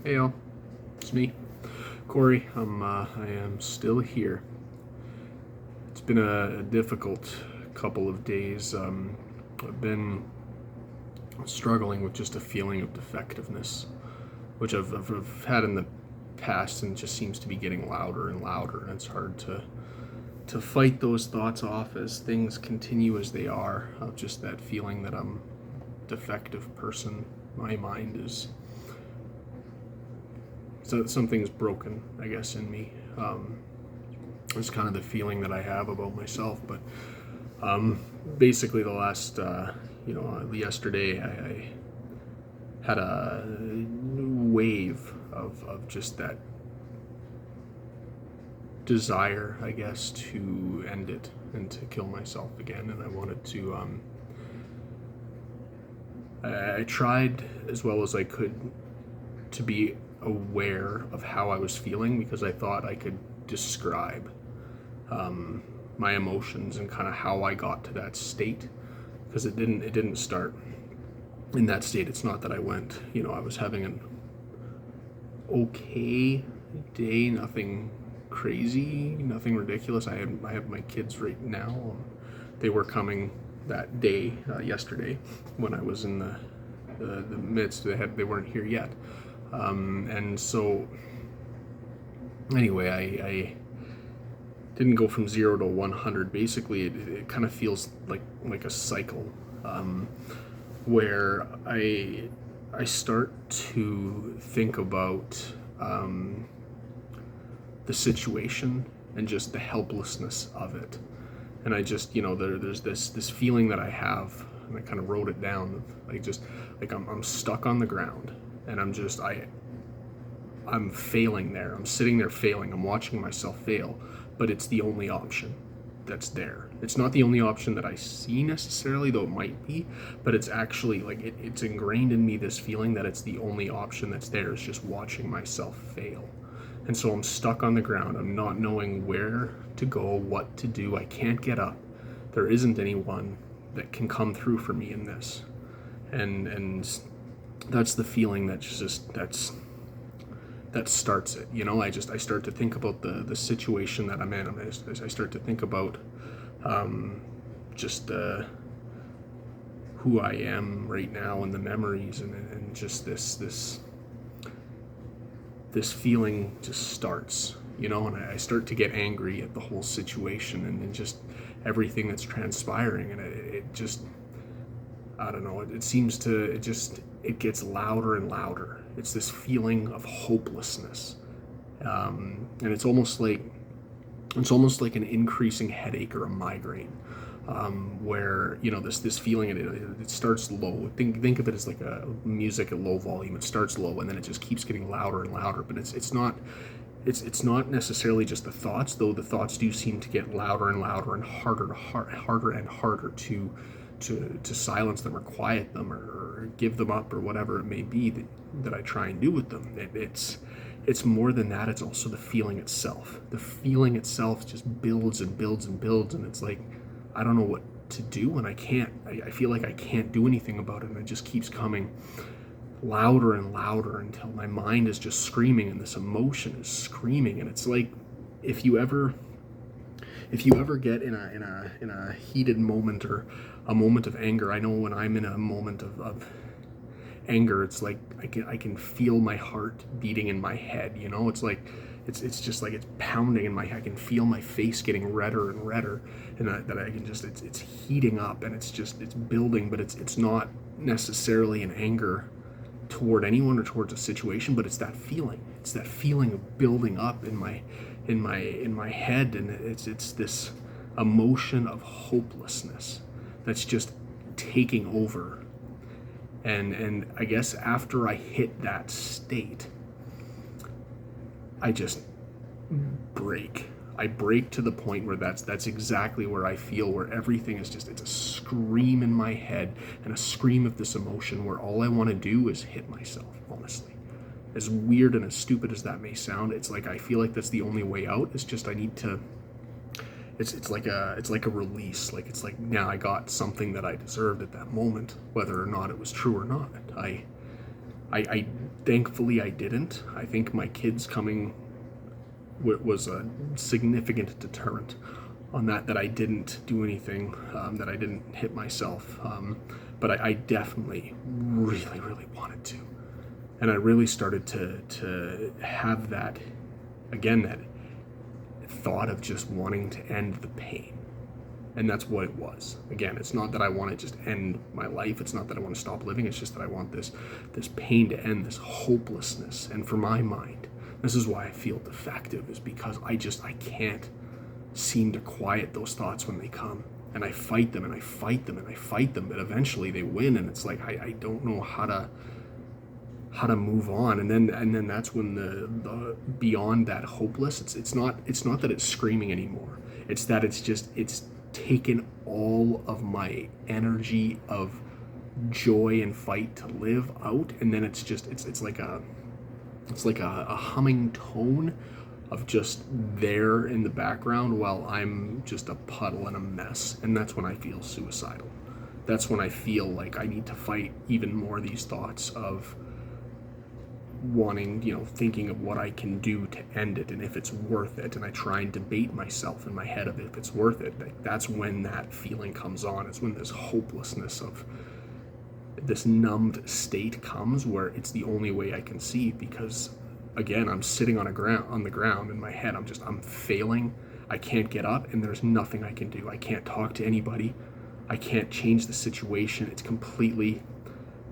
Hey all, it's me, Corey. I am still here. It's been a difficult couple of days. I've been struggling with just a feeling of defectiveness, which I've had in the past, and it just seems to be getting louder and louder. And it's hard to fight those thoughts off as things continue as they are. Of just that feeling that I'm a defective person. My mind is so something's broken, I guess, in me. It's kind of the feeling that I have about myself. But basically, the last, yesterday, I had a wave of just that desire, I guess, to end it and to kill myself again. And I wanted to. I tried as well as I could to be aware of how I was feeling because I thought I could describe my emotions and kind of how I got to that state, because it didn't start in that state. It's not that I went, I was having an okay day, nothing crazy, nothing ridiculous. I have my kids right now. They were coming that day, yesterday, when I was in the midst. They weren't here yet. And so, anyway, I didn't go from 0 to 100. Basically, it kind of feels like a cycle, where I start to think about the situation and just the helplessness of it. And I just, there's this feeling that I have, and I kind of wrote it down. I'm stuck on the ground, and I'm failing there. I'm sitting there failing. I'm watching myself fail, but it's the only option that's there. It's not the only option that I see necessarily, though it might be, but it's actually it's ingrained in me, this feeling that it's the only option that's there, is just watching myself fail. And so I'm stuck on the ground. I'm not knowing where to go, what to do. I can't get up. There isn't anyone that can come through for me in this. And that's the feeling that starts it. I start to think about the situation that I'm in. I start to think about just who I am right now and the memories, and just this feeling just starts, and I start to get angry at the whole situation and just everything that's transpiring. And it just, I don't know, it gets louder and louder. It's this feeling of hopelessness. And it's almost like an increasing headache or a migraine, where this feeling, it starts low. Think of it as like a music at low volume. It starts low and then it just keeps getting louder and louder. But it's not necessarily just the thoughts, though. The thoughts do seem to get louder and louder and harder and harder to silence them or quiet them or give them up or whatever it may be that I try and do with them. It's more than that. It's also the feeling itself. The feeling itself just builds and builds and builds, and it's like I don't know what to do, and I can't. I feel like I can't do anything about it, and it just keeps coming louder and louder until my mind is just screaming, and this emotion is screaming. And it's like if you ever get in a heated moment or a moment of anger. I know when I'm in a moment of anger, it's like I can feel my heart beating in my head. It's like it's just like it's pounding in my head. I can feel my face getting redder and redder, and that I can just it's heating up, and it's building. But it's not necessarily an anger toward anyone or towards a situation, but it's that feeling. It's that feeling of building up in my head, and it's this emotion of hopelessness that's just taking over. And I guess after I hit that state, I just break. I break to the point where that's exactly where I feel, where everything is just, it's a scream in my head and a scream of this emotion where all I want to do is hit myself, honestly. As weird and as stupid as that may sound, it's like I feel like that's the only way out. It's just I need to, it's like a release. Like it's like now I got something that I deserved at that moment, whether or not it was true or not. I thankfully I didn't. I think my kids coming was a significant deterrent on that I didn't do anything, that I didn't hit myself. But I definitely really, really wanted to. And I really started to have that, again, that thought of just wanting to end the pain. And that's what it was. Again, it's not that I want to just end my life. It's not that I want to stop living. It's just that I want this pain to end, this hopelessness. And for my mind, this is why I feel defective, is because I can't seem to quiet those thoughts when they come. And I fight them and I fight them and I fight them, but eventually they win. And it's like, I don't know how to move on. And then that's when the beyond that hopeless, it's not that it's screaming anymore. It's that it's taken all of my energy of joy and fight to live out. And then it's like a humming tone of just there in the background while I'm just a puddle and a mess. And that's when I feel suicidal. That's when I feel like I need to fight even more these thoughts of wanting, thinking of what I can do to end it and if it's worth it. And I try and debate myself in my head of if it's worth it. That's when that feeling comes on. It's when this hopelessness of this numbed state comes, where it's the only way I can see, because again, I'm sitting on the ground in my head. I'm failing. I can't get up, and there's nothing I can do. I can't talk to anybody. I can't change the situation. It's completely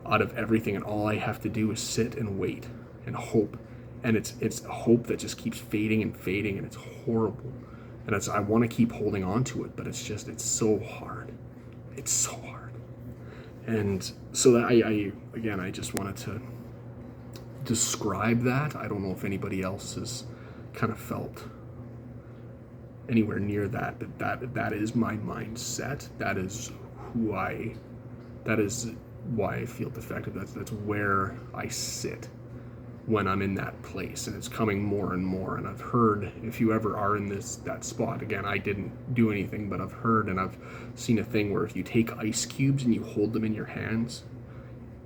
out of everything, and all I have to do is sit and wait and hope. And it's hope that just keeps fading and fading, and it's horrible. And I want to keep holding on to it, but it's so hard. It's so hard. And so that I just wanted to describe that. I don't know if anybody else has kind of felt anywhere near that is my mindset. That is why I feel defective. That's where I sit when I'm in that place, and it's coming more and more. And I've heard, if you ever are in that spot, again, I didn't do anything, but I've heard and I've seen a thing where if you take ice cubes and you hold them in your hands,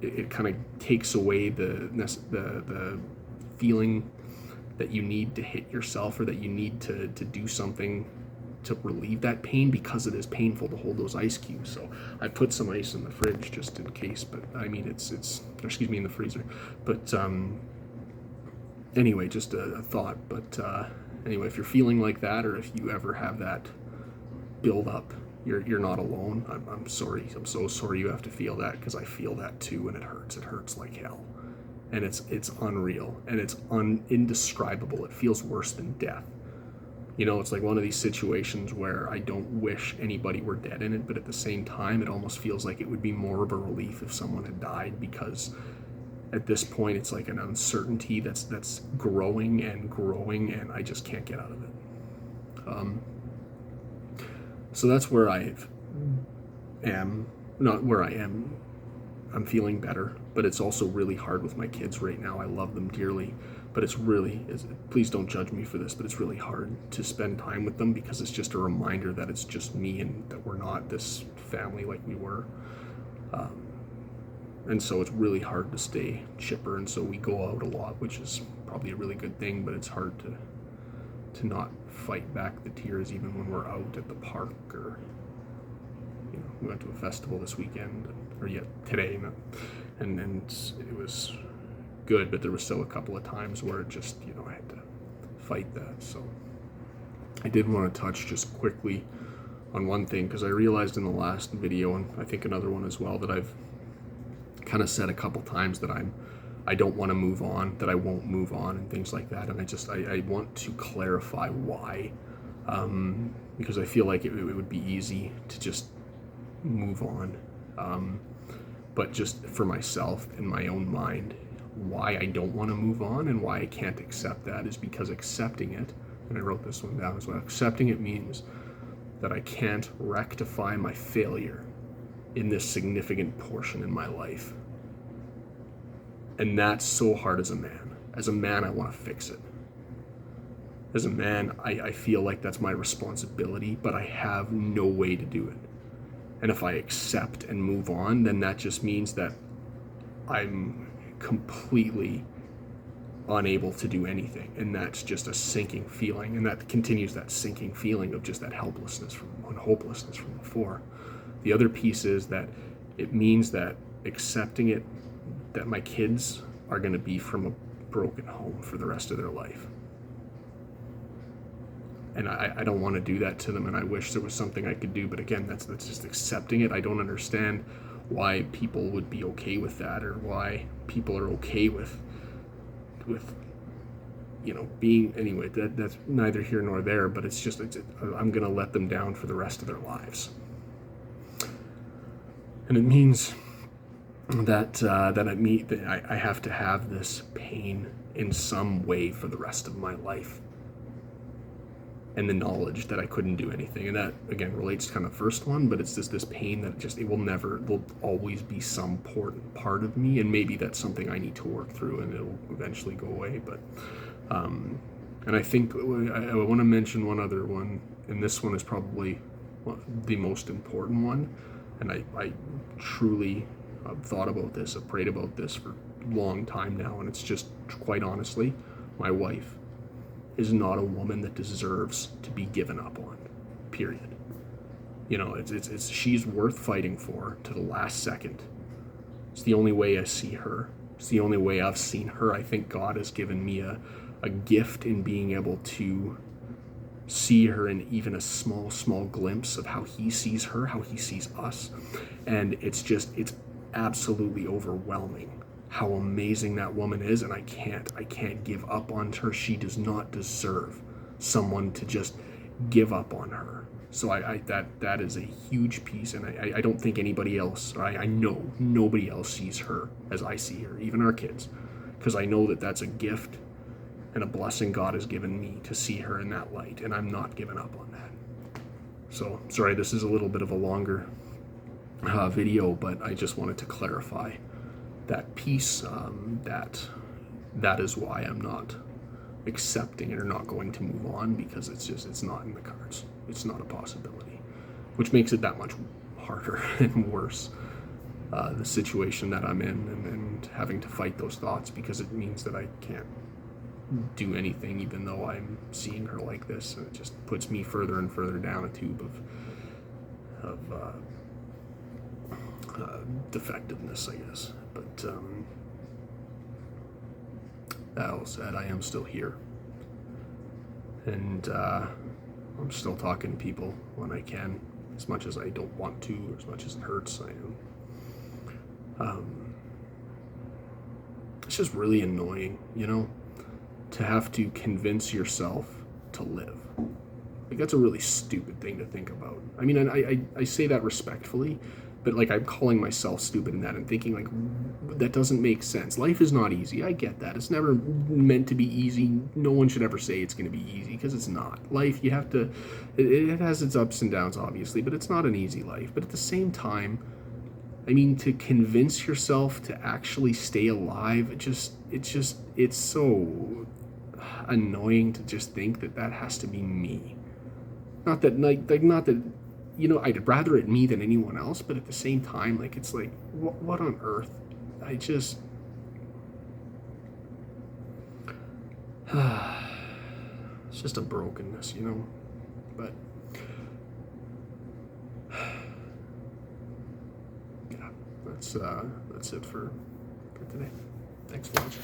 it kind of takes away the feeling that you need to hit yourself, or that you need to do something to relieve that pain, because it is painful to hold those ice cubes. So I put some ice in the fridge just in case, but I mean, in the freezer. But anyway, just a thought. But anyway, if you're feeling like that, or if you ever have that build up, you're not alone. I'm sorry. I'm so sorry you have to feel that, because I feel that too, and it hurts. It hurts like hell. And it's unreal, and it's indescribable. It feels worse than death. It's like one of these situations where I don't wish anybody were dead in it, but at the same time, it almost feels like it would be more of a relief if someone had died, because at this point, it's like an uncertainty that's growing and growing, and I just can't get out of it. So that's where I am. Not where I am. I'm feeling better, but it's also really hard with my kids right now. I love them dearly, but please don't judge me for this, but it's really hard to spend time with them, because it's just a reminder that it's just me, and that we're not this family like we were. And so it's really hard to stay chipper, and so we go out a lot, which is probably a really good thing, but it's hard to not fight back the tears even when we're out at the park, or we went to a festival this weekend, or today, and it was good, but there was still a couple of times where it just, I had to fight that. So I did want to touch just quickly on one thing, because I realized in the last video, and I think another one as well, that I've kind of said a couple times that I don't want to move on, that I won't move on, and things like that. And I want to clarify why, because I feel like it would be easy to just move on, but just for myself, in my own mind, why I don't want to move on and why I can't accept that is because accepting it, and I wrote this one down as well, accepting it means that I can't rectify my failure in this significant portion in my life. And that's so hard as a man. As a man, I want to fix it. As a man, I feel like that's my responsibility, but I have no way to do it. And if I accept and move on, then that just means that I'm completely unable to do anything, and that's just a sinking feeling, and that continues that sinking feeling of just that helplessness and hopelessness from before. The other piece is that it means that accepting it, that my kids are going to be from a broken home for the rest of their life. And I don't want to do that to them, and I wish there was something I could do, but again, that's just accepting it. I don't understand why people would be okay with that, or why people are okay with being, anyway, that's neither here nor there, but I'm going to let them down for the rest of their lives. And it means that I have to have this pain in some way for the rest of my life, and the knowledge that I couldn't do anything. And that, again, relates to kind of the first one, but it's just this pain that will always be some important part of me, and maybe that's something I need to work through, and it'll eventually go away. But and I think I want to mention one other one, and this one is probably the most important one, and I truly thought about this, I've prayed about this for a long time now, and it's just, quite honestly, my wife is not a woman that deserves to be given up on, period. She's worth fighting for to the last second. It's the only way I see her. It's the only way I've seen her. I think God has given me a gift in being able to see her in even a small glimpse of how he sees her, how he sees us. And it's absolutely overwhelming how amazing that woman is, and I can't give up on her. She does not deserve someone to just give up on her. So that is a huge piece, and I don't think anybody else, I know nobody else sees her as I see her, even our kids, because I know that that's a gift and a blessing God has given me to see her in that light, and I'm not giving up on that. So, sorry, this is a little bit of a longer video, but I just wanted to clarify that piece, that is why I'm not accepting it or not going to move on, because it's not in the cards. It's not a possibility, which makes it that much harder and worse, the situation that I'm in, and having to fight those thoughts, because it means that I can't do anything even though I'm seeing her like this, and it just puts me further and further down a tube of defectiveness, I guess. But that all said, I am still here, and I'm still talking to people when I can, as much as I don't want to, or as much as it hurts. I am. It's just really annoying, to have to convince yourself to live. Like, that's a really stupid thing to think about. I mean, I say that respectfully, but I'm calling myself stupid in that, and thinking that doesn't make sense. Life is not easy. I get that. It's never meant to be easy. No one should ever say it's going to be easy, because it's not. Life, you have to, it has its ups and downs, obviously, but it's not an easy life. But at the same time, I mean, to convince yourself to actually stay alive, it's so annoying to just think that has to be me. Not that, not that, I'd rather it me than anyone else, but at the same time, what on earth? It's just a brokenness, but yeah, that's it for today. Thanks for watching.